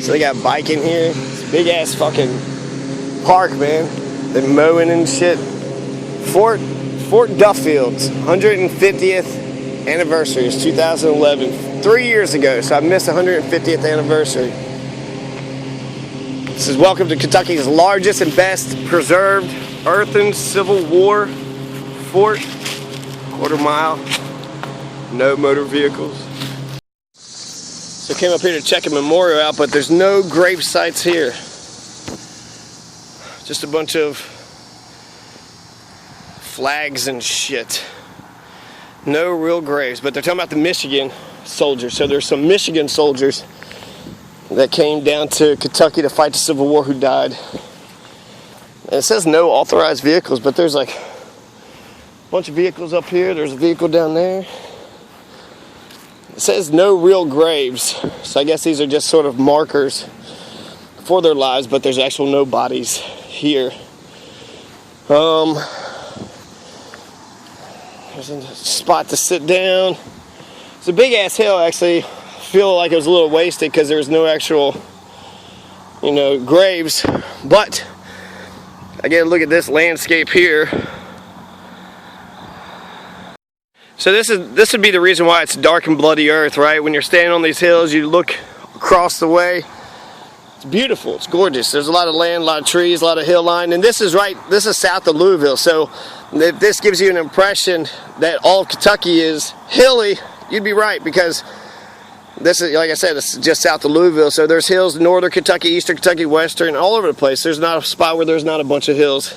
So they got biking here. It's a big ass fucking park, man. They're mowing and shit. Fort Duffield's 150th anniversary is 2011. 3 years ago, so I missed the 150th anniversary. This is welcome to Kentucky's largest and best preserved earthen Civil War fort. Quarter mile, no motor vehicles. So I came up here to check a memorial out, but there's no grave sites here. Just a bunch of flags and shit. No real graves, but they're talking about the Michigan soldiers. So there's some Michigan soldiers that came down to Kentucky to fight the Civil War who died. And it says no authorized vehicles, but there's like a bunch of vehicles up here. There's a vehicle down there. It says no real graves, so I guess these are just sort of markers for their lives, but there's actual no bodies here. There's a spot to sit down. It's a big ass hill, actually. I feel like it was a little wasted because there was no actual, graves. But I get a look at this landscape here. So this would be the reason why it's dark and bloody earth, right? When you're standing on these hills, you look across the way. It's beautiful. It's gorgeous. There's a lot of land, a lot of trees, a lot of hill line, and this is south of Louisville. So if this gives you an impression that all of Kentucky is hilly, you'd be right, because this is, like I said, it's just south of Louisville. So there's hills in northern Kentucky, eastern Kentucky, western, all over the place. There's not a spot where there's not a bunch of hills.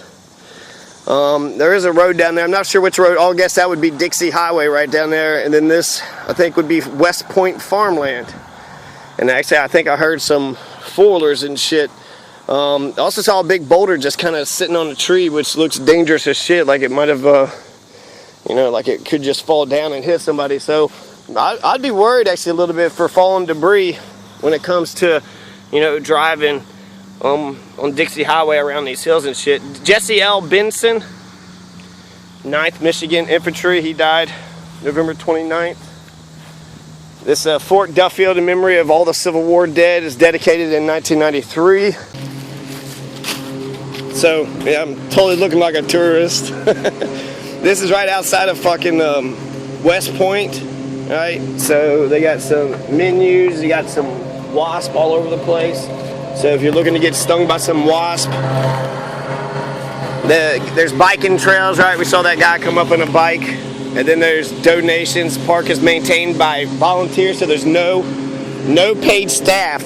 There is a road down there. I'm not sure which road. I'll guess that would be Dixie Highway right down there. And then this, I think, would be West Point farmland. And actually, I think I heard some foilers and shit. I also saw a big boulder just kind of sitting on a tree, which looks dangerous as shit. Like it might have, like it could just fall down and hit somebody. So I'd be worried actually a little bit for falling debris when it comes to, driving on Dixie Highway around these hills and shit. Jesse L. Benson, 9th Michigan Infantry. He died November 29th. This Fort Duffield, in memory of all the Civil War dead, is dedicated in 1993. So, yeah, I'm totally looking like a tourist. This is right outside of fucking West Point, right? So they got some menus, you got some wasp all over the place. So if you're looking to get stung by some wasp, there's biking trails, right? We saw that guy come up on a bike. And then there's donations. Park is maintained by volunteers, so there's no paid staff.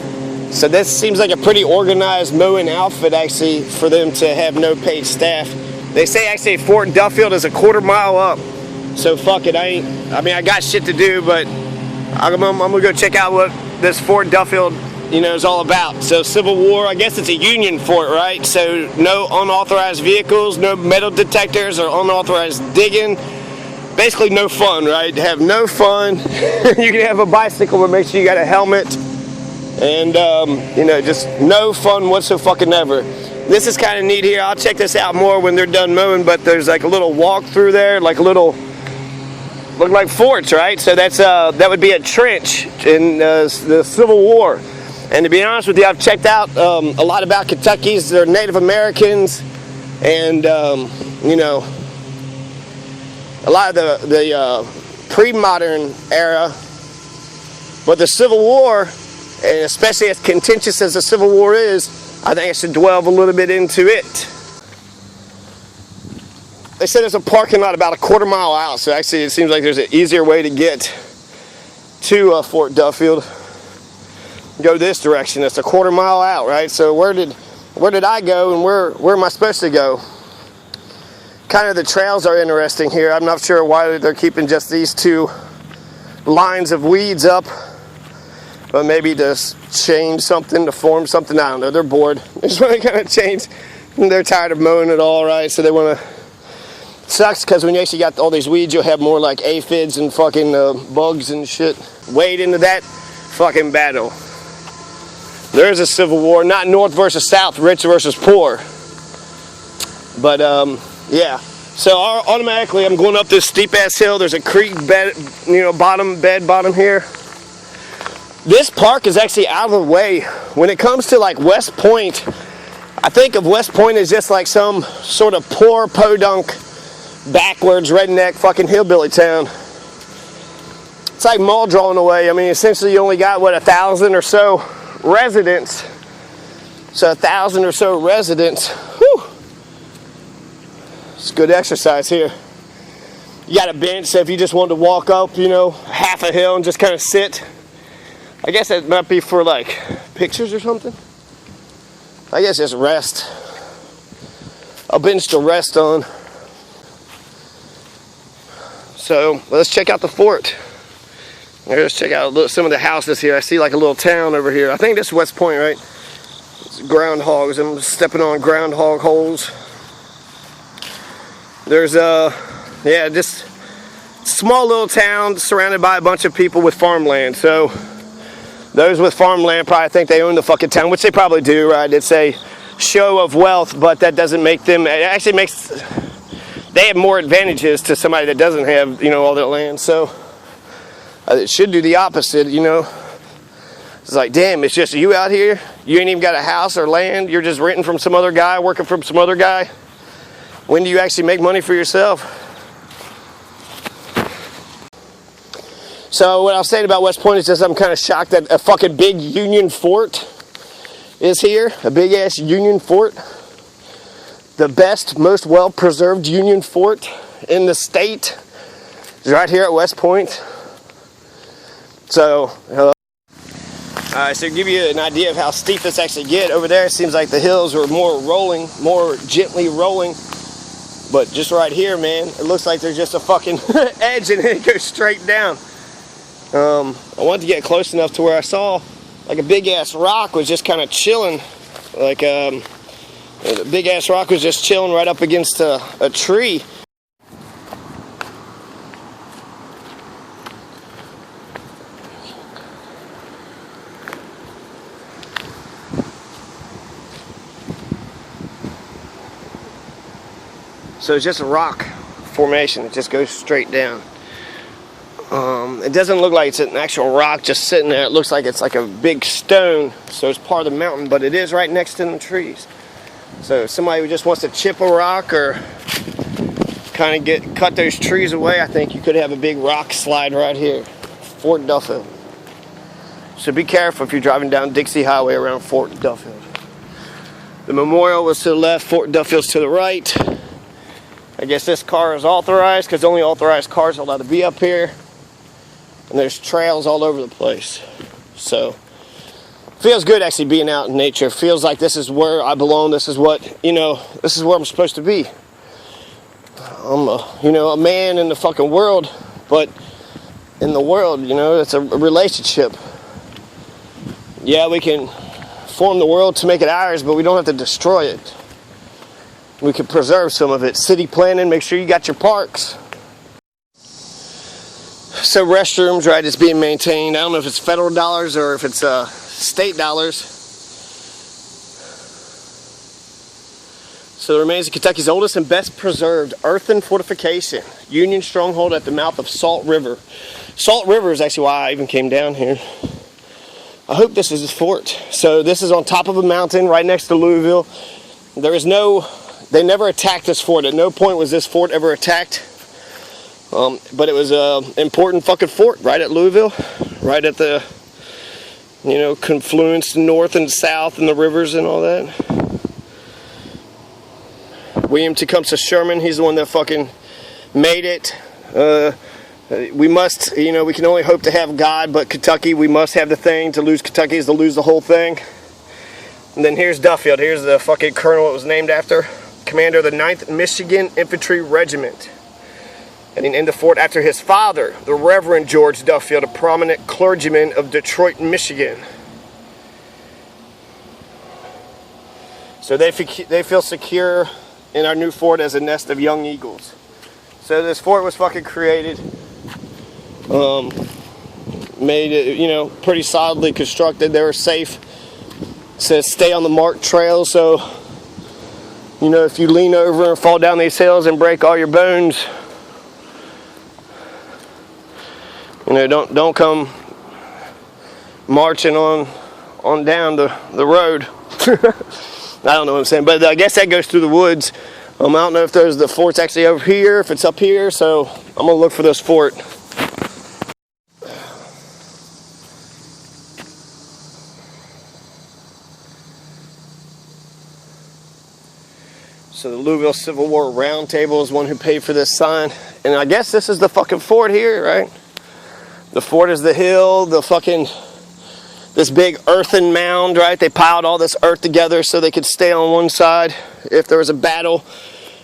So this seems like a pretty organized mowing outfit, actually, for them to have no paid staff. They say actually Fort Duffield is a quarter mile up. So fuck it, I got shit to do, but I'm gonna go check out what this Fort Duffield, is all about. So Civil War, I guess it's a Union fort, right? So no unauthorized vehicles, no metal detectors or unauthorized digging. Basically no fun, right? Have no fun. You can have a bicycle, but make sure you got a helmet. And, just no fun whatsoever. This is kind of neat here. I'll check this out more when they're done mowing, but there's like a little walk through there, like a little, look like forts, right? So that would be a trench in the Civil War. And to be honest with you, I've checked out a lot about Kentucky's. They're Native Americans, and, a lot of the pre-modern era, but the Civil War, and especially as contentious as the Civil War is, I think I should delve a little bit into it. They said there's a parking lot about a quarter mile out, so actually it seems like there's an easier way to get to Fort Duffield. Go this direction. It's a quarter mile out, right? So where did I go, and where am I supposed to go? Kind of the trails are interesting here. I'm not sure why they're keeping just these two lines of weeds up, but maybe to change something, to form something. I don't know. They're bored. They just want to kind of change. They're tired of mowing it all, right? So they want to. Sucks because when you actually got all these weeds, you'll have more like aphids and fucking bugs and shit. Wade into that fucking battle. There's a Civil War, not North versus South, rich versus poor. But yeah, so automatically I'm going up this steep ass hill. There's a creek bed, bottom here. This park is actually out of the way. When it comes to like West Point, I think of West Point as just like some sort of poor podunk, backwards, redneck fucking hillbilly town. It's like mall drawing away. I mean, essentially you only got, what, 1,000 or so residents. So 1,000 or so residents. Whew. It's good exercise here. You got a bench, so if you just wanted to walk up, you know, half a hill and just kind of sit. I guess that might be for like pictures or something. I guess just rest. A bench to rest on. So let's check out the fort. Let's check out some of the houses here. I see like a little town over here. I think this is West Point, right? It's groundhogs. I'm stepping on groundhog holes. There's yeah, just small little town surrounded by a bunch of people with farmland. So those with farmland probably think they own the fucking town, which they probably do, right? It's a show of wealth, but that doesn't make them, it actually makes, they have more advantages to somebody that doesn't have, you know, all that land. So it should do the opposite, you know. It's like, damn, it's just you out here. You ain't even got a house or land. You're just renting from some other guy, working from some other guy. When do you actually make money for yourself? So what I was saying about West Point is just I'm kind of shocked that a fucking big Union fort is here. A big ass Union fort. The best, most well-preserved Union fort in the state is right here at West Point. So, hello. So to give you an idea of how steep this actually gets, over there it seems like the hills are more rolling, more gently rolling. But just right here, man, it looks like there's just a fucking edge and it goes straight down. I wanted to get close enough to where I saw like a big ass rock was just kind of chilling. Like a big ass rock was just chilling right up against a tree. So it's just a rock formation. It just goes straight down. It doesn't look like it's an actual rock just sitting there. It looks like it's like a big stone. So it's part of the mountain, but it is right next to the trees. So if somebody who just wants to chip a rock or kind of cut those trees away, I think you could have a big rock slide right here. Fort Duffield. So be careful if you're driving down Dixie Highway around Fort Duffield. The memorial was to the left, Fort Duffield's to the right. I guess this car is authorized because only authorized cars are allowed to be up here. And there's trails all over the place. So, feels good actually being out in nature. Feels like this is where I belong. This is what, you know, this is where I'm supposed to be. I'm a man in the fucking world. But in the world, you know, it's a relationship. Yeah, we can form the world to make it ours, but we don't have to destroy it. We can preserve some of it. City planning, make sure you got your parks. So restrooms, right, it's being maintained. I don't know if it's federal dollars or if it's state dollars. So the remains of Kentucky's oldest and best preserved earthen fortification, Union stronghold at the mouth of Salt River. Salt River is actually why I even came down here. I hope this is the fort. So this is on top of a mountain right next to Louisville. They never attacked this fort. At no point was this fort ever attacked. But it was an important fucking fort right at Louisville. Right at the, you know, confluence north and south and the rivers and all that. William Tecumseh Sherman, he's the one that fucking made it. We must, you know, we can only hope to have God, but Kentucky, we must have the thing. To lose Kentucky is to lose the whole thing. And then here's Duffield. Here's the fucking colonel it was named after. Commander of the 9th Michigan Infantry Regiment. And he named the fort after his father, the Reverend George Duffield, a prominent clergyman of Detroit, Michigan. So they feel secure in our new fort as a nest of young eagles. So this fort was fucking created, made it, you know, pretty solidly constructed. They were safe. It says stay on the marked trail, so you know, if you lean over and fall down these hills and break all your bones, you know, don't come marching on down the road. I don't know what I'm saying, but I guess that goes through the woods. I don't know if the fort's actually over here, if it's up here, so I'm gonna look for this fort. So the Louisville Civil War Round Table is one who paid for this sign. And I guess this is the fucking fort here, right? The fort is the hill, this big earthen mound, right? They piled all this earth together so they could stay on one side if there was a battle,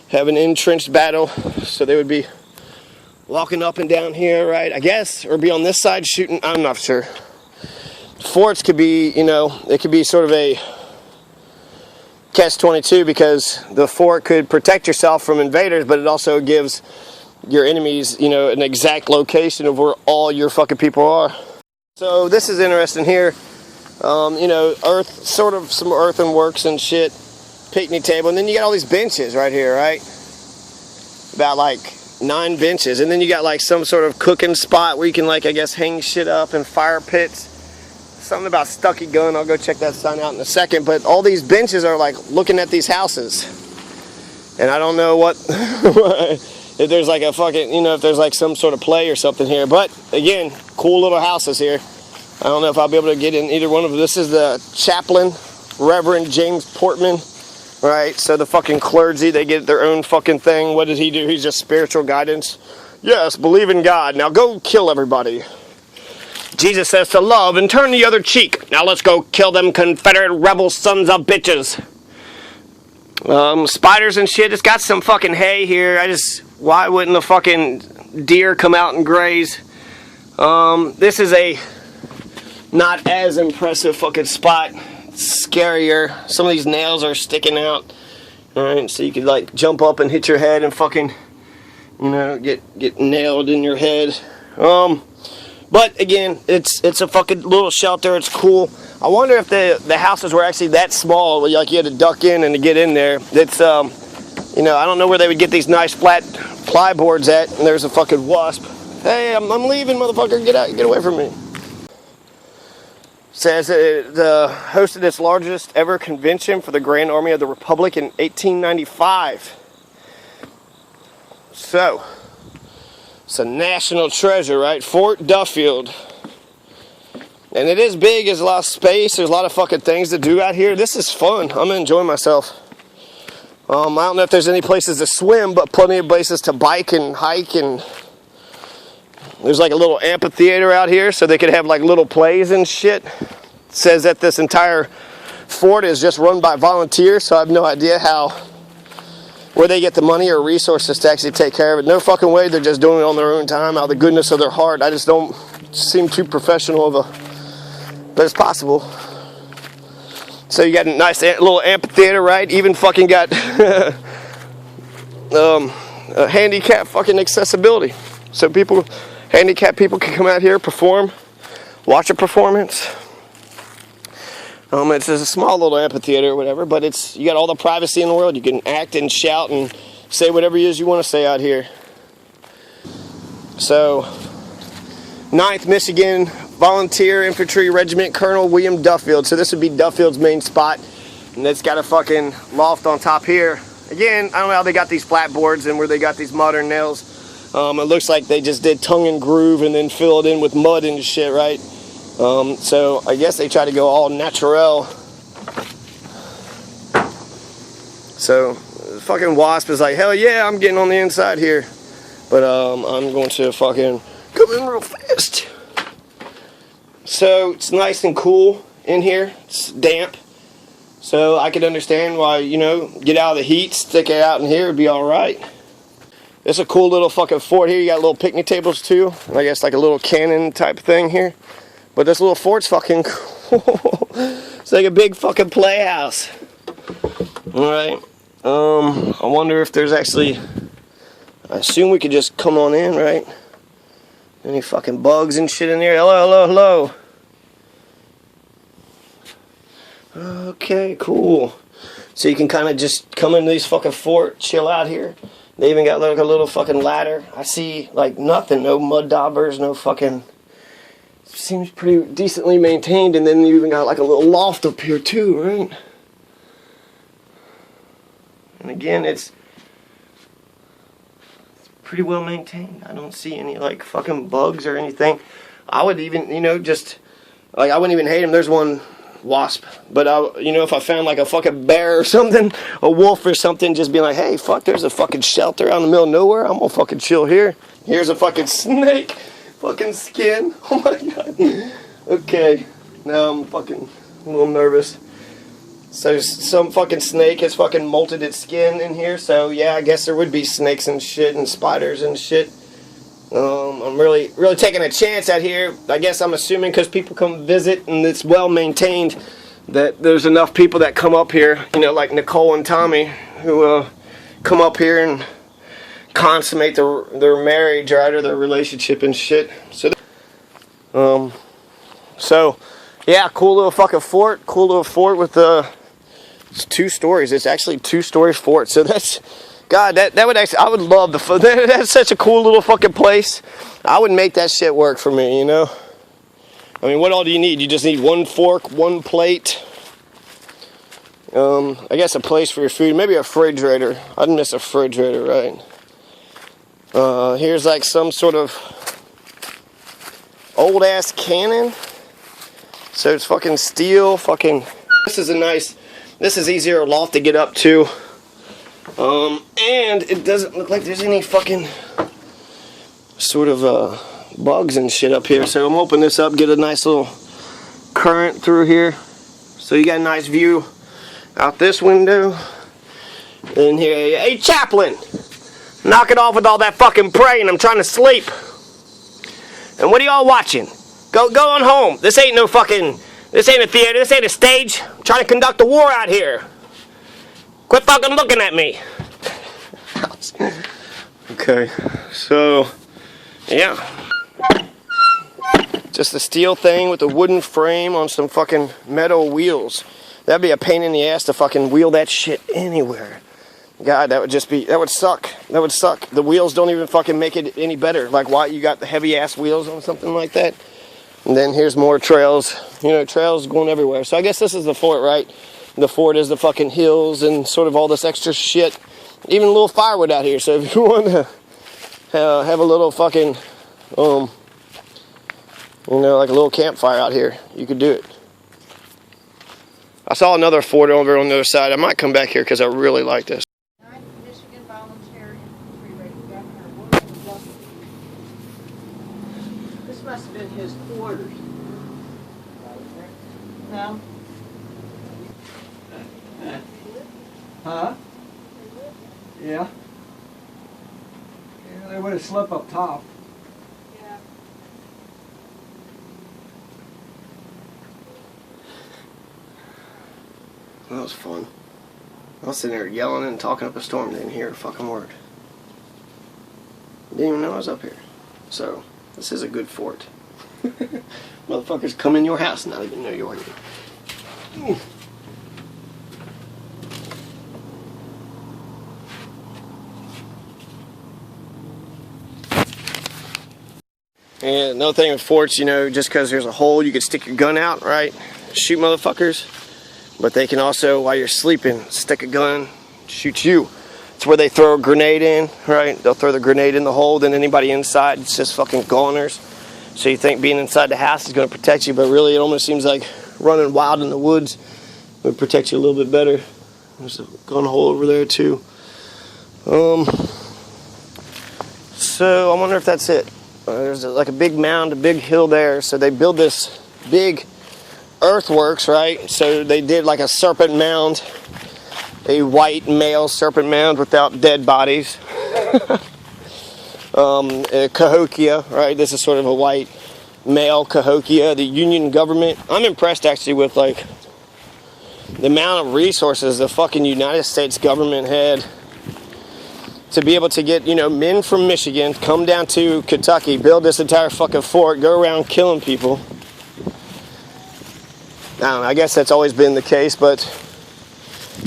have an entrenched battle. So they would be walking up and down here, right? I guess, or be on this side shooting, I'm not sure. Forts could be, it could be sort of a catch-22 because the fort could protect yourself from invaders, but it also gives your enemies, an exact location of where all your fucking people are. So this is interesting here. Earth, sort of some earthenworks and shit, picnic table, and then you got all these benches right here, right? About like 9 benches, and then you got like some sort of cooking spot where you can I guess hang shit up, and fire pits. Something about Stucky Gun, I'll go check that sign out in a second, but all these benches are like looking at these houses. And I don't know what, if there's like a fucking, if there's like some sort of play or something here, but again, cool little houses here. I don't know if I'll be able to get in either one of them. This is the chaplain, Reverend James Portman, right? So the fucking clergy, they get their own fucking thing. What does he do? He's just spiritual guidance. Yes, believe in God. Now go kill everybody. Jesus says to love and turn the other cheek. Now let's go kill them Confederate rebel sons of bitches. Spiders and shit. It's got some fucking hay here. Why wouldn't the fucking deer come out and graze? This is a not as impressive fucking spot. It's scarier. Some of these nails are sticking out. Alright, so you could like jump up and hit your head and fucking, get nailed in your head. But again, it's a fucking little shelter. It's cool. I wonder if the houses were actually that small, like you had to duck in and to get in there. It's I don't know where they would get these nice flat ply boards at. And there's a fucking wasp. Hey, I'm leaving, motherfucker. Get out, get away from me. Says it hosted its largest ever convention for the Grand Army of the Republic in 1895. So. It's a national treasure, right? Fort Duffield. And it is big. There's a lot of space. There's a lot of fucking things to do out here. This is fun. I'm enjoying myself. I don't know if there's any places to swim, but plenty of places to bike and hike. And there's like a little amphitheater out here, so they could have like little plays and shit. It says that this entire fort is just run by volunteers, so I have no idea where they get the money or resources to actually take care of it. No fucking way they're just doing it on their own time, out of the goodness of their heart. I just don't seem too professional but it's possible. So you got a nice little amphitheater, right? Even fucking got a handicap fucking accessibility. So handicapped people can come out here, perform, watch a performance. It's a small little amphitheater or whatever, but you got all the privacy in the world. You can act and shout and say whatever it is you want to say out here. So, 9th Michigan Volunteer Infantry Regiment, Colonel William Duffield. So this would be Duffield's main spot. And it's got a fucking loft on top here. Again, I don't know how they got these flat boards and where they got these modern nails. It looks like they just did tongue and groove and then fill it in with mud and shit, right? So I guess they try to go all natural. So the fucking wasp is like, hell yeah, I'm getting on the inside here. But I'm going to fucking come in real fast. So it's nice and cool in here. It's damp. So I could understand why, get out of the heat, stick it out in here, it'd be alright. It's a cool little fucking fort here. You got little picnic tables too. I guess like a little cannon type thing here. But this little fort's fucking cool. It's like a big fucking playhouse. Alright. I wonder if there's actually... I assume we could just come on in, right? Any fucking bugs and shit in there? Hello, hello, hello. Okay, cool. So you can kind of just come into this fucking fort, chill out here. They even got like a little fucking ladder. I see like nothing. No mud daubers, no fucking... Seems pretty decently maintained, and then you even got like a little loft up here too, right? And again, it's pretty well maintained. I don't see any like fucking bugs or anything. I would even, you know, just like I wouldn't even hate them. There's one wasp, but you know, if I found like a fucking bear or something, a wolf or something, just being like, hey, fuck, there's a fucking shelter out in the middle of nowhere. I'm gonna fucking chill here. Here's a fucking snake, fucking skin. Oh my god. Okay, now I'm fucking a little nervous. So some fucking snake has fucking molted its skin in here. So yeah, I guess there would be snakes and shit and spiders and shit. I'm really taking a chance out here. I guess I'm assuming because people come visit and it's well maintained that there's enough people that come up here, you know, like Nicole and Tommy, who come up here and consummate their marriage, right, or their relationship and shit. So yeah, cool little fucking fort. Cool little fort with it's 2 stories. It's actually 2-story fort. So that's, God, that would actually, I would love that's such a cool little fucking place. I would make that shit work for me, you know? I mean, what all do you need? You just need 1 fork, 1 plate. I guess a place for your food. Maybe a refrigerator. I'd miss a refrigerator, right? Here's like some sort of old ass cannon. So it's fucking steel, fucking. This is easier loft to get up to. And it doesn't look like there's any fucking sort of bugs and shit up here. So I'm opening this up, get a nice little current through here. So you got a nice view out this window. And here, hey Chaplain, knock it off with all that fucking praying. I'm trying to sleep. And what are y'all watching? Go on home. This ain't no fucking, this ain't a theater, this ain't a stage. I'm trying to conduct a war out here. Quit fucking looking at me. Okay, so, yeah. Just a steel thing with a wooden frame on some fucking metal wheels. That'd be a pain in the ass to fucking wheel that shit anywhere. God, that would suck. That would suck. The wheels don't even fucking make it any better. Like, why you got the heavy ass wheels on something like that? And then here's more trails. You know, trails going everywhere. So I guess this is the fort, right? The fort is the fucking hills and sort of all this extra shit. Even a little firewood out here. So if you want to have a little fucking, you know, like a little campfire out here, you could do it. I saw another fort over on the other side. I might come back here because I really like this. Michigan Volunteer Infantry Governor William Duffield. This must have been his quarters. No? Huh? Yeah. Yeah, they would have slept up top. Yeah. That was fun. I was sitting there yelling and talking up a storm, didn't hear a fucking word. Didn't even know I was up here. So, this is a good fort. Motherfuckers come in your house and not even know you're here. And another thing with forts, you know, just because there's a hole, you could stick your gun out, right? Shoot motherfuckers. But they can also, while you're sleeping, stick a gun, shoot you. It's where they throw a grenade in, right? They'll throw the grenade in the hole, then anybody inside, it's just fucking goners. So you think being inside the house is going to protect you, but really it almost seems like running wild in the woods would protect you a little bit better. There's a gun hole over there too. So I wonder if that's it. There's like a big mound, a big hill there. So they build this big earthworks, right? So they did like a serpent mound, a white male serpent mound without dead bodies. A Cahokia, right? This is sort of a white male Cahokia. The Union government. I'm impressed actually with like the amount of resources the fucking United States government had to be able to get, you know, men from Michigan come down to Kentucky, build this entire fucking fort, go around killing people. I don't know, I guess that's always been the case, but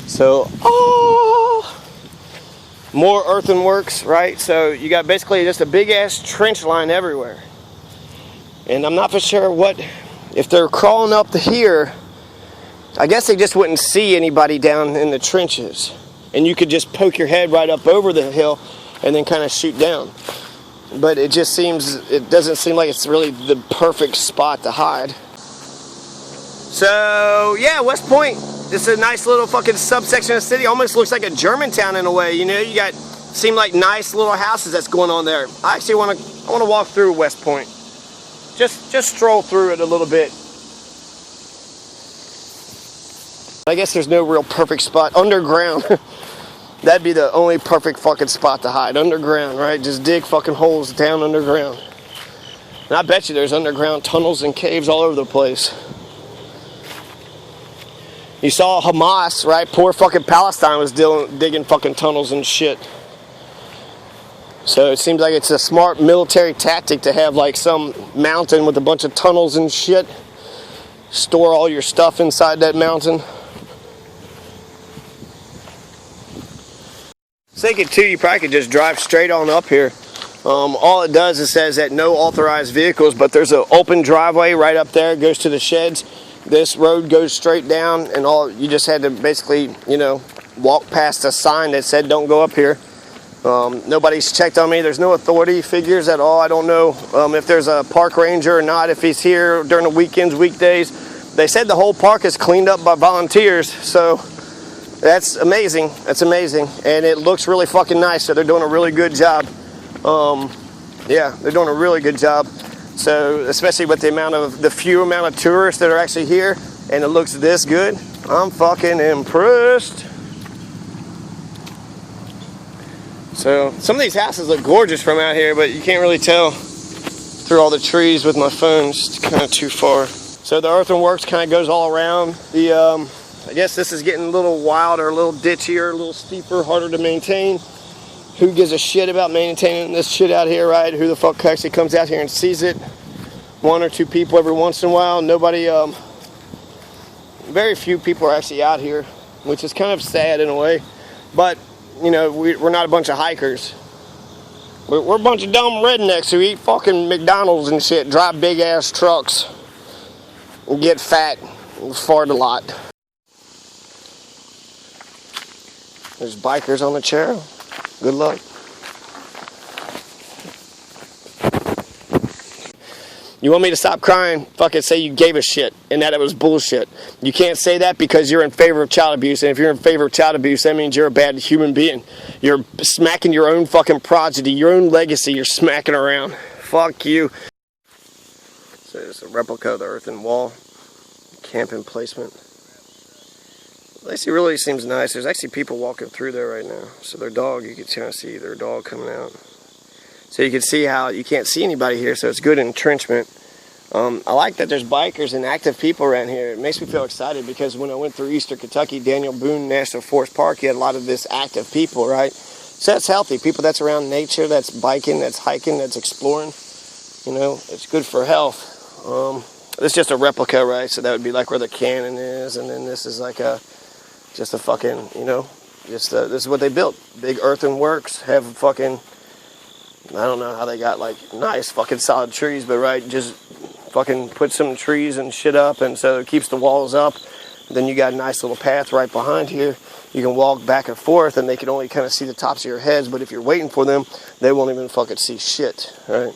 so, more earthworks, right? So you got basically just a big ass trench line everywhere. And I'm not for sure what, if they're crawling up to here, I guess they just wouldn't see anybody down in the trenches. And you could just poke your head right up over the hill and then kind of shoot down. But it just seems, it doesn't seem like it's really the perfect spot to hide. So, yeah, West Point, this is a nice little fucking subsection of the city. Almost looks like a Germantown in a way, you know? You got, seem like nice little houses that's going on there. I actually want to walk through West Point. Just stroll through it a little bit. I guess there's no real perfect spot. Underground. That'd be the only perfect fucking spot to hide. Underground, right? Just dig fucking holes down underground. And I bet you there's underground tunnels and caves all over the place. You saw Hamas, right? Poor fucking Palestine was digging fucking tunnels and shit. So it seems like it's a smart military tactic to have like some mountain with a bunch of tunnels and shit. Store all your stuff inside that mountain. Thinking too, you probably could just drive straight on up here. All it does is says that no authorized vehicles, but there's an open driveway right up there. It goes to the sheds. This road goes straight down, and all you just had to basically, you know, walk past a sign that said don't go up here. Nobody's checked on me. There's no authority figures at all. I don't know if there's a park ranger or not, if he's here during the weekends, weekdays. They said the whole park is cleaned up by volunteers, so that's amazing. That's amazing. And it looks really fucking nice, so they're doing a really good job. Yeah, they're doing a really good job. So, especially with the few amount of tourists that are actually here, and it looks this good, I'm fucking impressed. So, some of these houses look gorgeous from out here, but you can't really tell through all the trees with my phone. It's kind of too far. So the earthworks kind of goes all around. I guess this is getting a little wilder, a little ditchier, a little steeper, harder to maintain. Who gives a shit about maintaining this shit out here, right? Who the fuck actually comes out here and sees it? One or two people every once in a while. Nobody, very few people are actually out here, which is kind of sad in a way. But, you know, we're not a bunch of hikers. We're a bunch of dumb rednecks who eat fucking McDonald's and shit, drive big ass trucks, and get fat and fart a lot. There's bikers on the trail. Good luck. You want me to stop crying? Fucking say you gave a shit and that it was bullshit. You can't say that because you're in favor of child abuse, and if you're in favor of child abuse, that means you're a bad human being. You're smacking your own fucking progeny, your own legacy, you're smacking around. Fuck you. So it's a replica of the earthen wall. Camping placement. This really seems nice. There's actually people walking through there right now. So their dog, you can kind of see their dog coming out. So you can see how you can't see anybody here, so it's good entrenchment. I like that there's bikers and active people around here. It makes me feel excited because when I went through Eastern Kentucky, Daniel Boone National Forest Park, you had a lot of this active people, right? So that's healthy. People that's around nature, that's biking, that's hiking, that's exploring. You know, it's good for health. This is just a replica, right? So that would be like where the cannon is, and then this is like just a fucking, you know, this is what they built. Big earthen works, have fucking, I don't know how they got like nice fucking solid trees, but right, just fucking put some trees and shit up, and so it keeps the walls up. Then you got a nice little path right behind here. You can walk back and forth, and they can only kind of see the tops of your heads, but if you're waiting for them, they won't even fucking see shit, right?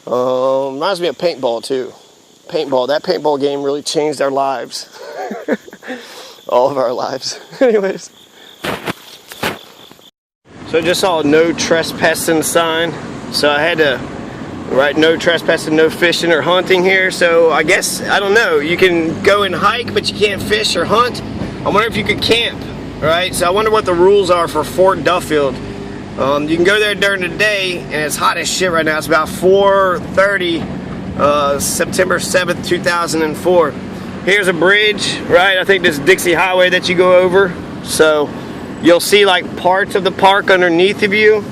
Reminds me of paintball too. Paintball, that paintball game really changed our lives. All of our lives. Anyways. So I just saw a no trespassing sign. So I had to write no trespassing, no fishing or hunting here. So I guess, I don't know, you can go and hike, but you can't fish or hunt. I wonder if you could camp, right? So I wonder what the rules are for Fort Duffield. You can go there during the day, and it's hot as shit right now. It's about 4:30, September 7th, 2004. Here's a bridge, right? I think this is Dixie Highway that you go over. So you'll see like parts of the park underneath of you.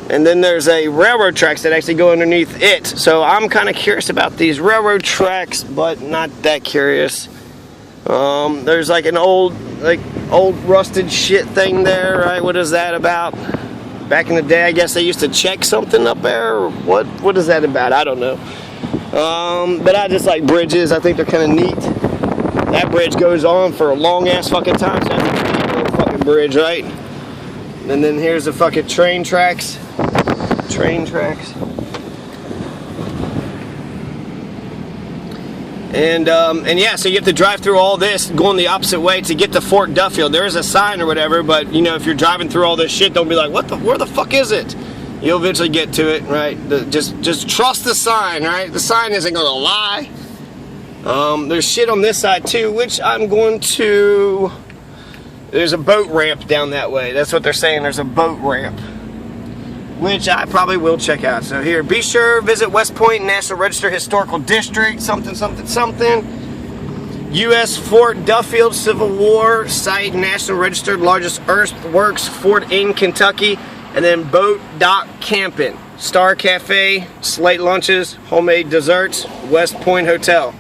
And then there's a railroad tracks that actually go underneath it. So I'm kind of curious about these railroad tracks, but not that curious. There's like an old rusted shit thing there, right? What is that about? Back in the day, I guess they used to check something up there. Or what is that about? I don't know. But I just like bridges. I think they're kind of neat. That bridge goes on for a long ass fucking time. So that's a neat little fucking bridge, right? And then here's the fucking train tracks. Train tracks. And yeah, so you have to drive through all this, going the opposite way to get to Fort Duffield. There is a sign or whatever, but you know, if you're driving through all this shit, don't be like, where the fuck is it? You'll eventually get to it, right? Just trust the sign, right? The sign isn't gonna lie. There's shit on this side too, which I'm going to. There's a boat ramp down that way. That's what they're saying. There's a boat ramp, which I probably will check out. So here, be sure visit West Point National Register Historical District, something. U.S. Fort Duffield Civil War Site, National Register, largest earthworks fort in Kentucky, and then boat dock camping, Star Cafe, slate lunches, homemade desserts, West Point Hotel.